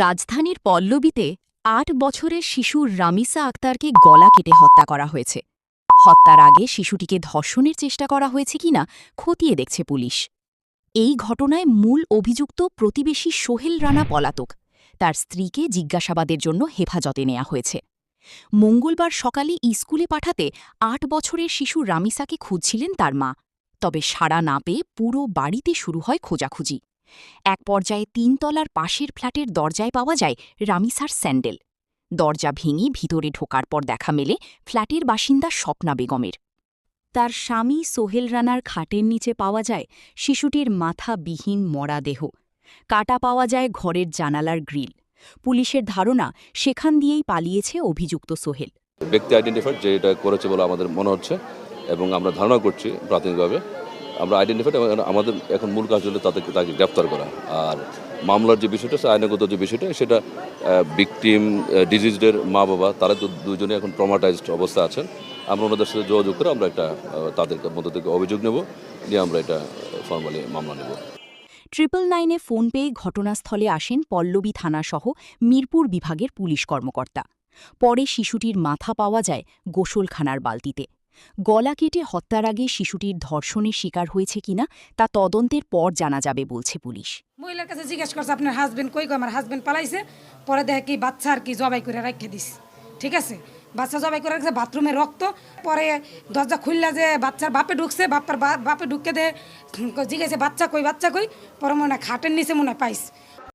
রাজধানীর পল্লবীতে ৮ বছরের শিশু রামিসা আক্তারকে গলা কেটে হত্যা করা হয়েছে। হত্যার আগে শিশুটিকে ধর্ষণের চেষ্টা করা হয়েছে কিনা খতিয়ে দেখছে পুলিশ। এই ঘটনায় মূল অভিযুক্ত প্রতিবেশী সোহেল রানা পলাতক। তার স্ত্রীকে জিজ্ঞাসাবাদের জন্য হেফাজতে নেওয়া হয়েছে। মঙ্গলবার সকালে স্কুলে পাঠাতে ৮ বছরের শিশু রামিসাকে খুঁজছিলেন তার মা। তবে সাড়া না পেয়ে পুরো বাড়িতে শুরু হয় খোঁজাখুঁজি। এক পর্যায়ে ৩ তলার পাশের ফ্ল্যাটের দরজায় পাওয়া যায় রামিসার স্যান্ডেল। দরজা ভেঙে ভিতরে ঢোকার পর দেখা মেলে ফ্ল্যাটের বাসিন্দা স্বপ্না বেগমের। তার স্বামী সোহেল রানার খাটের নিচে পাওয়া যায় শিশুটির মাথাবিহীন মরা দেহ। কাটা পাওয়া যায় ঘরের জানালার গ্রিল। পুলিশের ধারণা সেখান দিয়েই পালিয়েছে অভিযুক্ত সোহেল। ব্যক্তি আইডেন্টিফাইড যে এটা করেছে বলে আমাদের মনে হচ্ছে এবং আমরা ধারণা করছি প্রাথমিকভাবে আমরা আইডেন্টিফাইড এবং আমাদের এখন মূল কাজ হলো তাকে গ্রেফতার করা। আর মামলার যে বিষয়টা আইনগত যে বিষয়টা সেটা ভিকটিম ডিজিজদের মা বাবা তারা তো দুজনে এখন ট্রমাটাইজড অবস্থা আছেন। আমরা ওনাদের সাথে যোগাযোগ করে আমরা একটা তাদের মধ্যে থেকে অভিযোগ নেব, নিয়ে আমরা এটা ফর্মালি মামলা নেব। 999-এ ফোন পেয়ে ঘটনাস্থলে আসেন পল্লবী থানাসহ মিরপুর বিভাগের পুলিশ কর্মকর্তা। পরে শিশুটির মাথা পাওয়া যায় গোসলখানার বালতিতে। গলা কেটে হত্যার আগে শিশুটির ধর্ষণের শিকার হয়েছে কিনা তা তদন্তের পর জানা যাবে বলছে পুলিশ। মহিলার কাছে জিজ্ঞেস করছে আপনার হাজবেন্ড কই? আমার হাজবেন্ড পালাইছে। পরে দেখে কি বাচ্চা আর কি জবাই করে রেখে দিস। ঠিক আছে, বাচ্চা জবাই করে রাখছে, বাথরুমে রক্ত। পরে দরজা খুললা যে বাচ্চার বাপে ঢুকছে, বাপে ঢুককে দে জিজ্ঞেসে বাচ্চা কই, বাচ্চা কই। পরে মনে হয় খাটের নিচে মনে হয় পাইস।